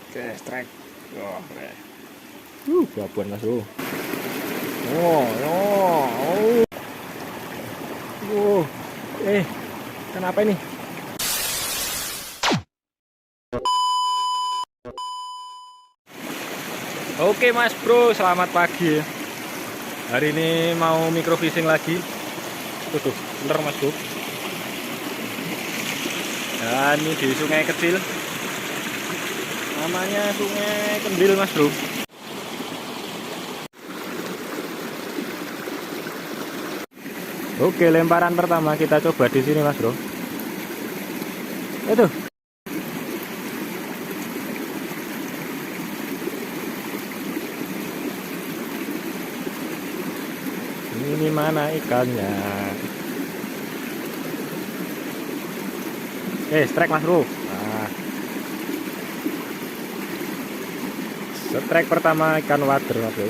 Oke, strike. Oh, oke. Babuan mas bro. Oh, oh, oh. Kenapa ini? Oke mas bro, selamat pagi. Hari ini mau micro fishing lagi. Tuh, bener mas bro. Dan ini di sungai kecil. Namanya Sungai Kendil mas bro. Oke, lemparan pertama kita coba di sini mas bro. Itu. Ini mana ikannya? Strike mas bro. Nah, strike pertama ikan wader mas bro.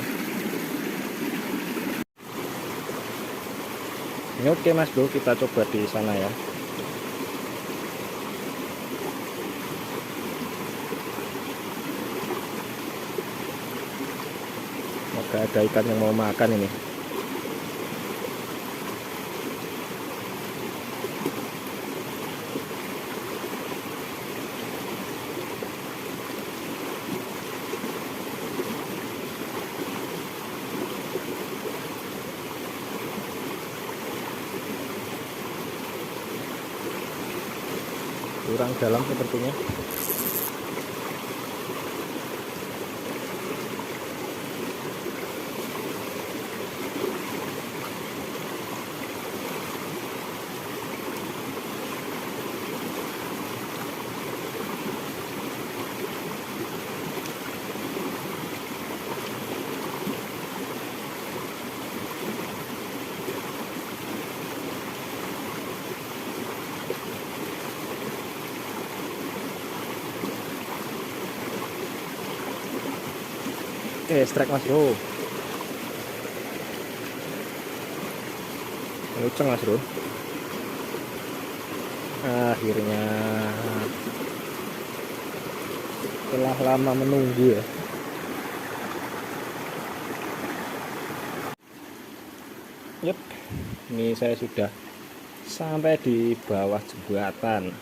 Ini oke mas bro, kita coba di sana ya. Semoga ada ikan yang mau makan ini. Kurang dalam sepertinya. Strike mas bro. Luceng mas bro. Akhirnya setelah lama menunggu ya. Yep, ini saya sudah sampai di bawah jembatan.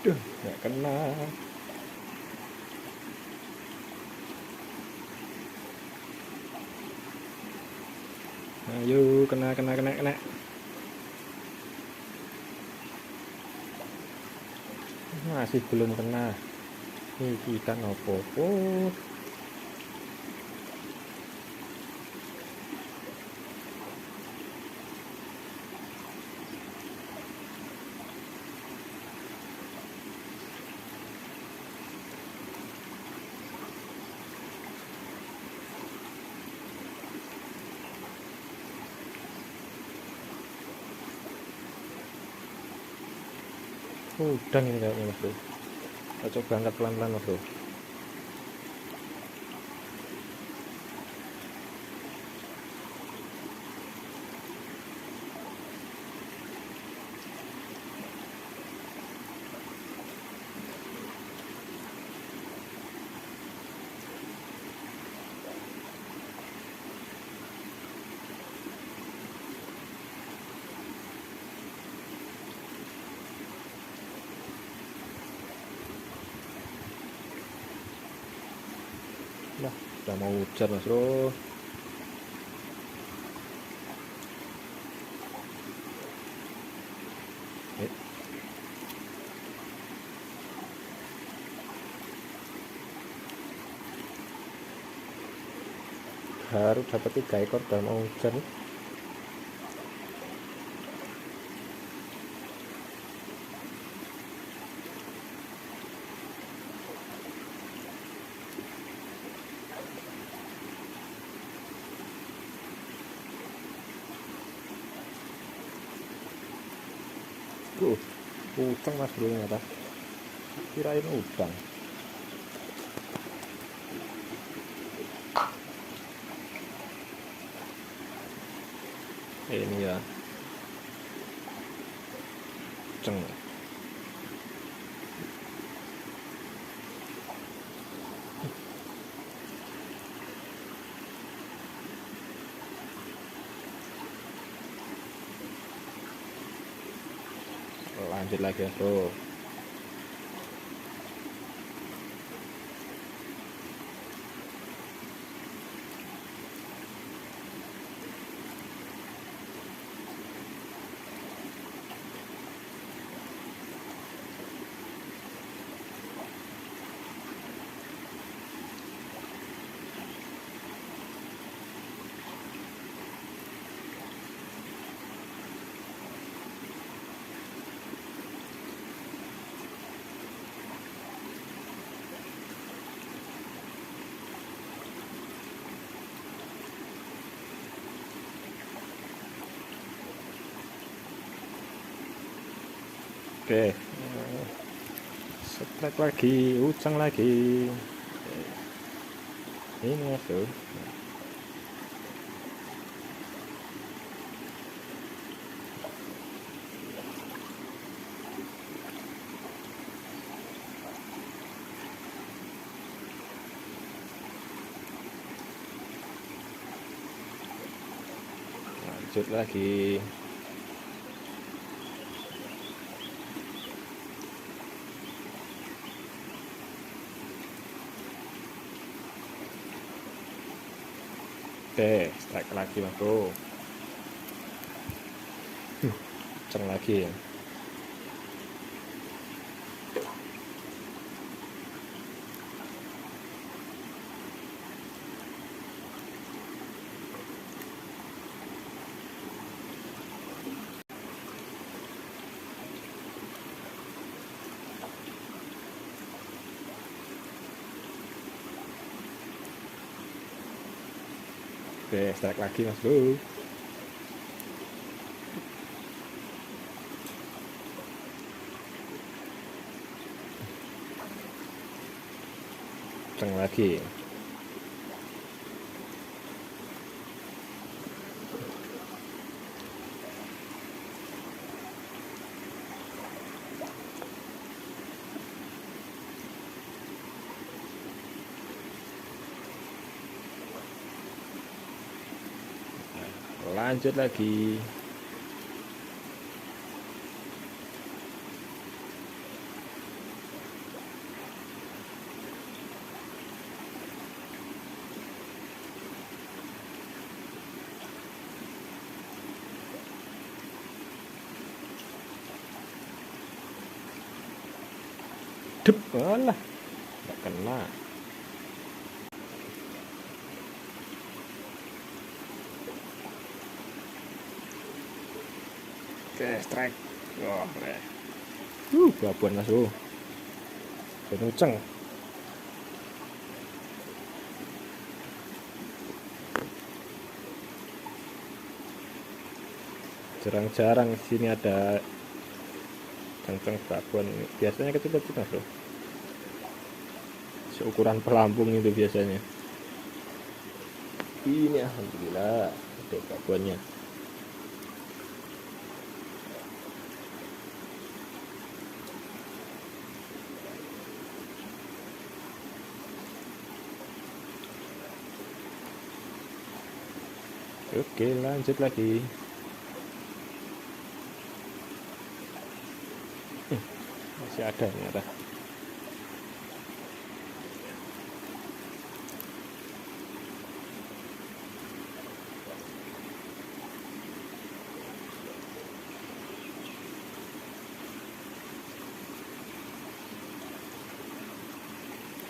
Duh, nggak kena. Ayo, kena. Masih belum kena. Ini ikan apa? Oh. Udang ini kayaknya mas bro. Kita coba angkat pelan-pelan mas bro. Nah, udah mau hujan mas bro. Baru dapat 3 ekor udah mau hujan. Udang mas bro, ternyata kirain udang. Ini ya ceng. Lanjut lagi ya bro. Oke, strike lagi, ucang lagi. Ini masuk. Lanjut lagi. Oke, strike lagi mas bro. Ceng lagi. Oke, strike lagi mas bro. Ceng lagi. Lanjut lagi. Dep, alah, nggak kena. Oke, strike. Wah, babuan mas bro. Penuceng. Jarang-jarang sini ada cengceng babuan. Biasanya kecil-kecil mas bro. Seukuran pelampung itu biasanya. Ini alhamdulillah ada babuannya. Oke, lanjut lagi. Masih ada ternyata.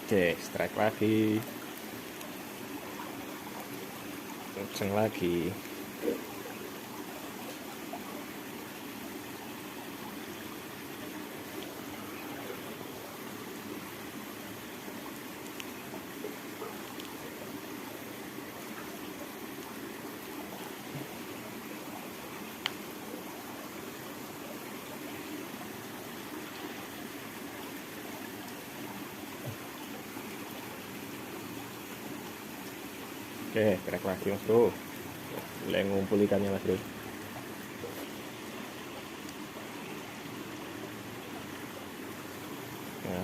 Oke, strike lagi. Kenceng lagi. Oke, crack lagi mas bro. Mulai ngumpul ikannya mas bro. Ya.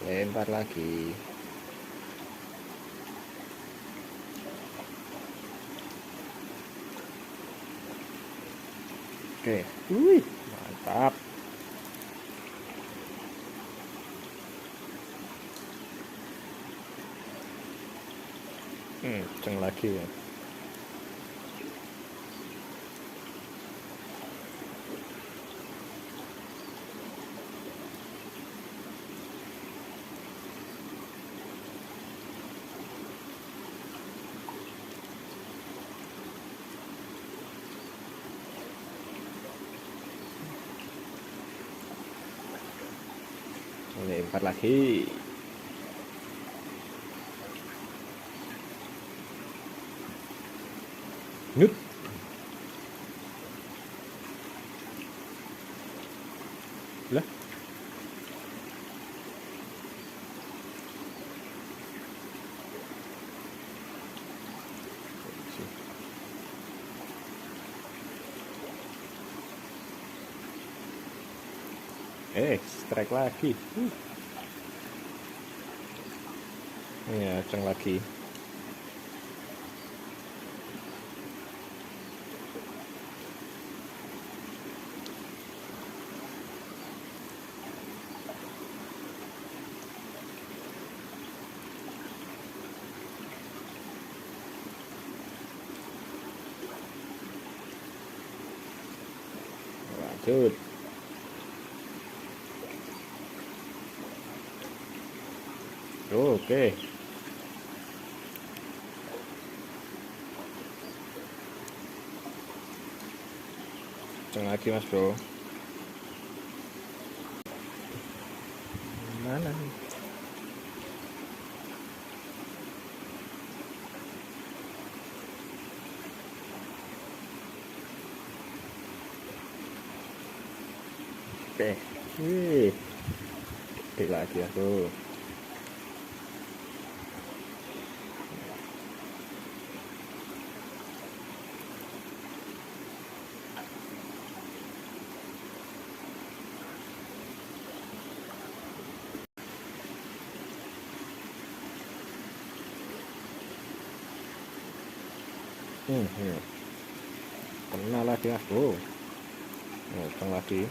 Lempar lagi. Oke, wih, mantap. Kenceng lagi ya. Lempar lagi. Nyut. Lah. Strike lagi. Ya, kenceng lagi. Lanjut. Oke. Kenceng lagi mas bro. Mana nih? Oke. Wih. Gede lagi ya bro. Ya. Kena lagi mas bro. Kenceng lagi.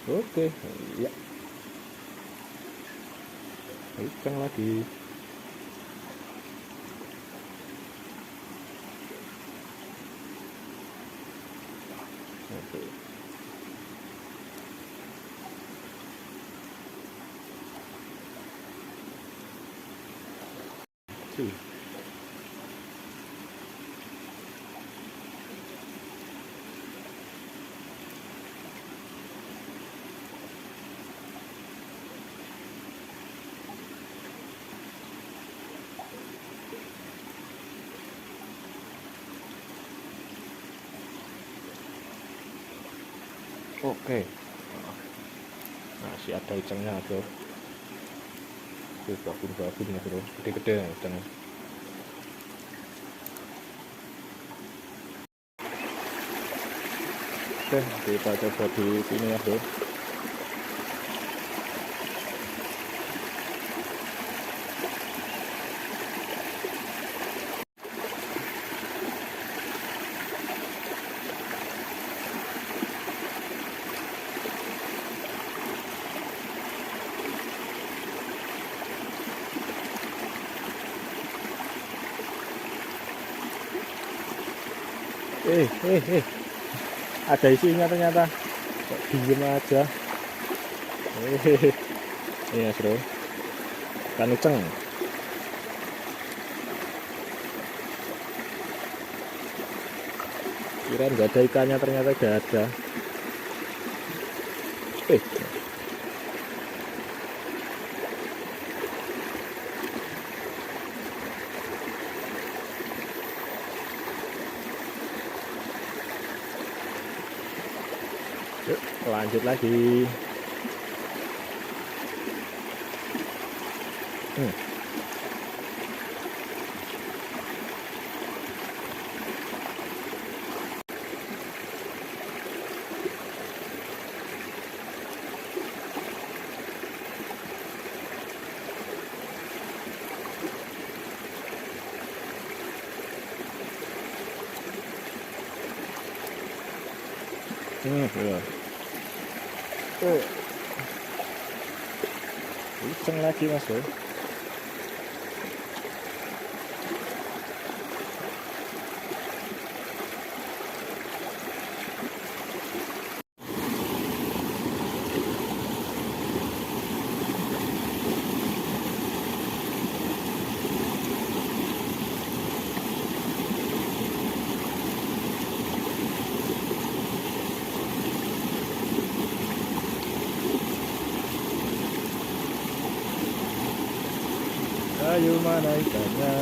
Oke. Ya, kenceng lagi. Oke. Oke. Masih ada ikannya bro. Babur ya bro. Gede-gede ikannya. Oke, kita coba di sini ya bro. Ada isinya ternyata. Kok diem aja. Hehehe. Iya bro, kanuceng. Kirain nggak ada ikannya, ternyata nggak ada. Eh, yuk lanjut lagi. Hmm. Ya. Oh, kenceng lagi mas bro. Ayo mana ikannya?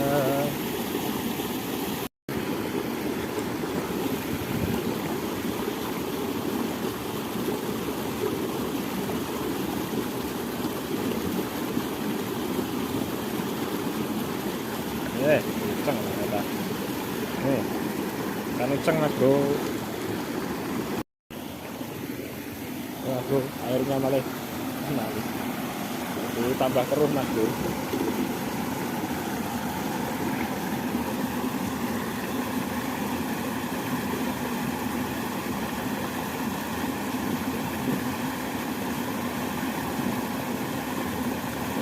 Kenceng ternyata. Nih, kan kenceng mas bro. Wah bro, airnya malah tambah keruh mas bro.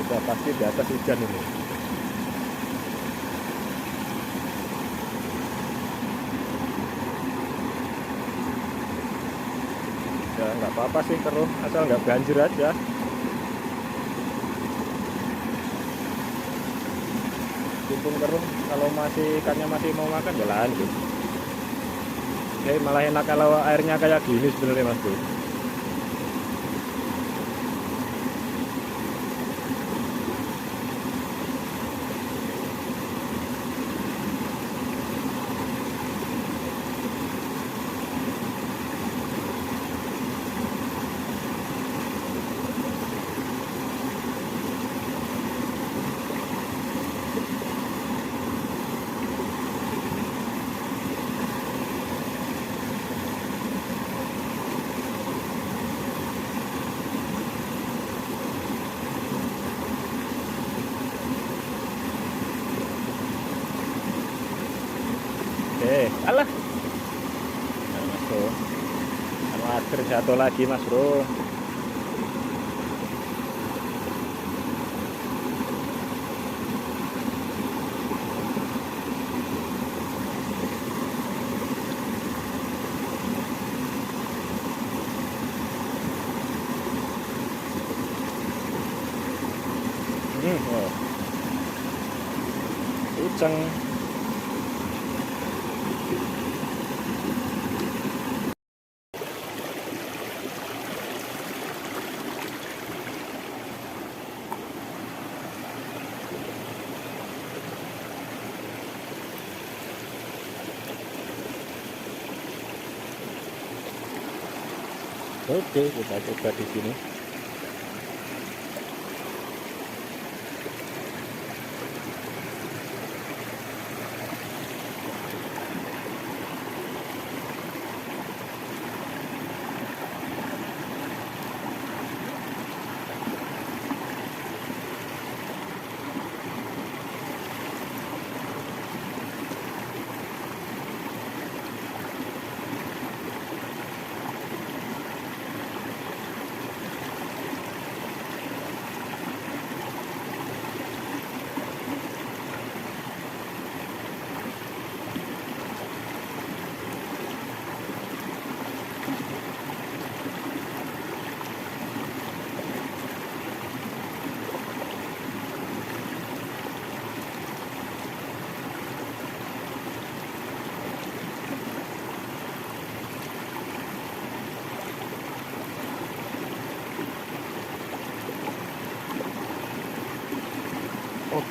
Udah pasti di atas hujan ini. Ya nggak apa-apa sih keruh, asal nggak banjir aja. Meskipun keruh, kalau masih ikannya masih mau makan ya lanjut. Malah enak kalau airnya kayak gini sebenarnya mas bro. Alah, nah, mas bro, khawatir jatuh lagi mas bro. Oh. Uceng. Oke, kita coba di sini.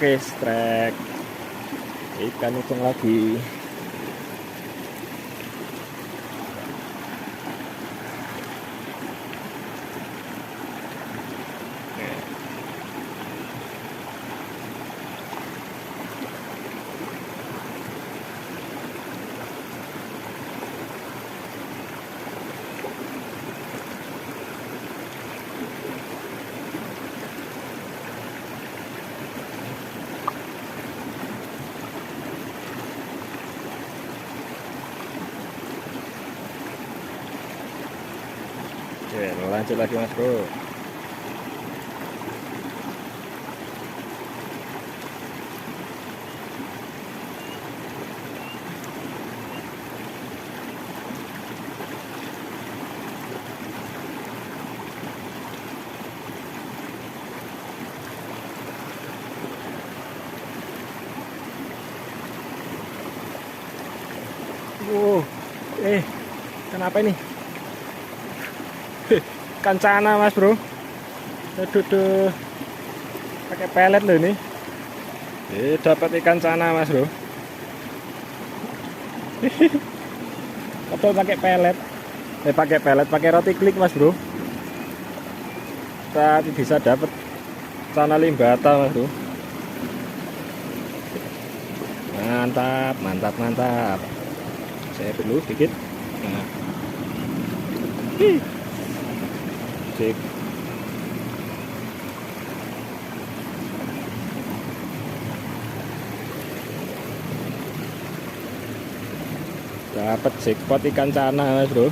Oke, strike ikan uceng lagi. Oke, lanjut lagi Mas Bro. Kenapa ini? Kancana Mas Bro. Aduh, pakai pelet loh ini. Dapat ikan cana Mas Bro. Atau pakai pelet. Pakai roti klik Mas Bro. Tapi bisa dapat cana limbata Mas Bro. Mantap. Saya dulu dikit. Nah. Cek. Dapat jackpot ikan cana Mas Bro.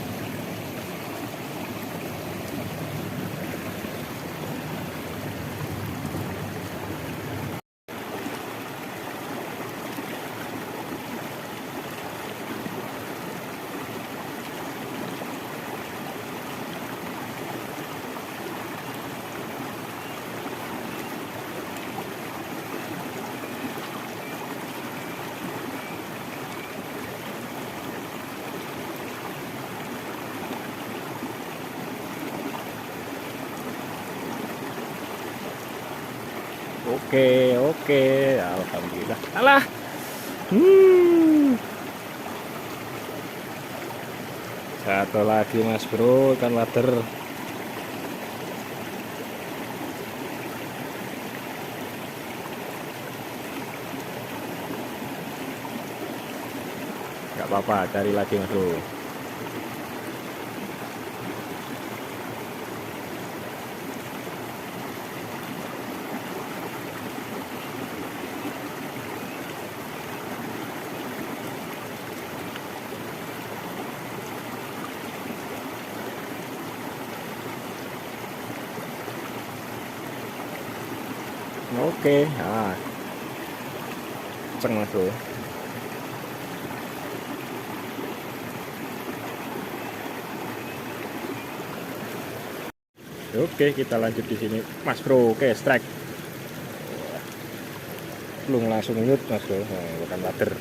Oke, alhamdulillah. Alah. Satu lagi Mas Bro, ikan wader. Gak apa-apa, cari lagi Mas Bro. Oke, ceng Mas Bro. Oke, kita lanjut di sini Mas Bro. Oke, strike. Belum langsung nyut Mas Bro. Bukan wader.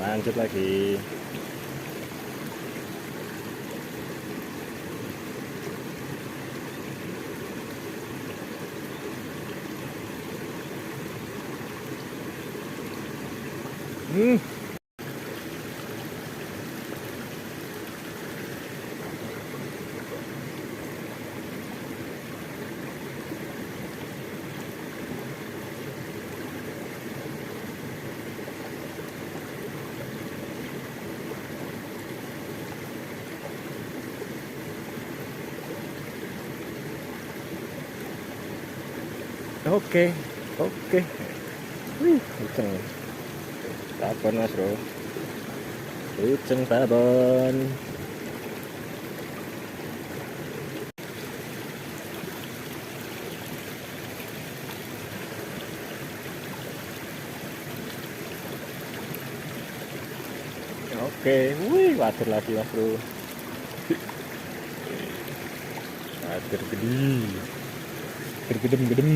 Lanjut lagi. Oke. Uceng babon Mas Bro. Uceng babon. Oke, wih, wader lagi mas bro. Wader gede, bergedem-gedem.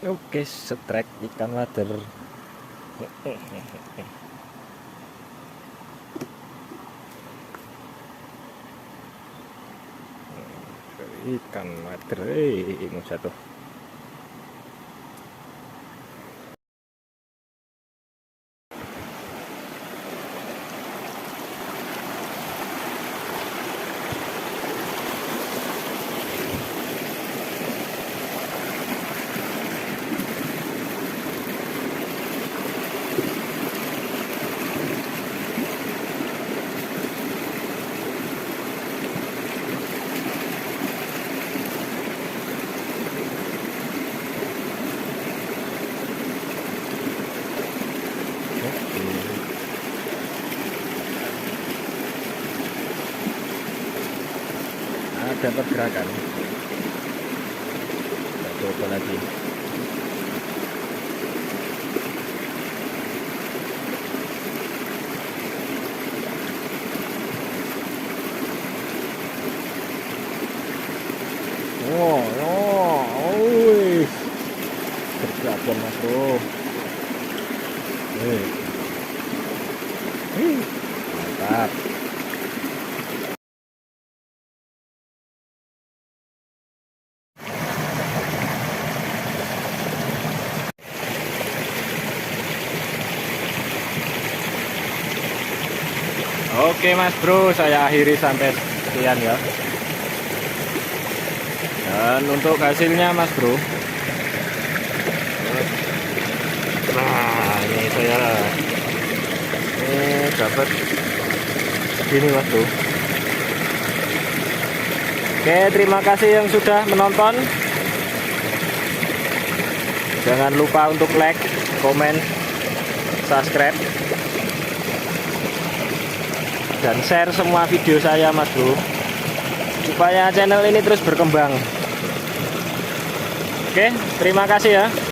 Oke, setrek ikan wader. Ikan wader, mau jatuh. Ada pergerakan. Kita coba lagi. Bergerakan mas bro. Mantap. Oke mas bro, saya akhiri sampai sekian ya. Dan untuk hasilnya mas bro, nah ini saya dapat segini mas bro. Oke, terima kasih yang sudah menonton. Jangan lupa untuk like, komen, subscribe, dan share semua video saya mas bro, supaya channel ini terus berkembang. Oke, terima kasih ya.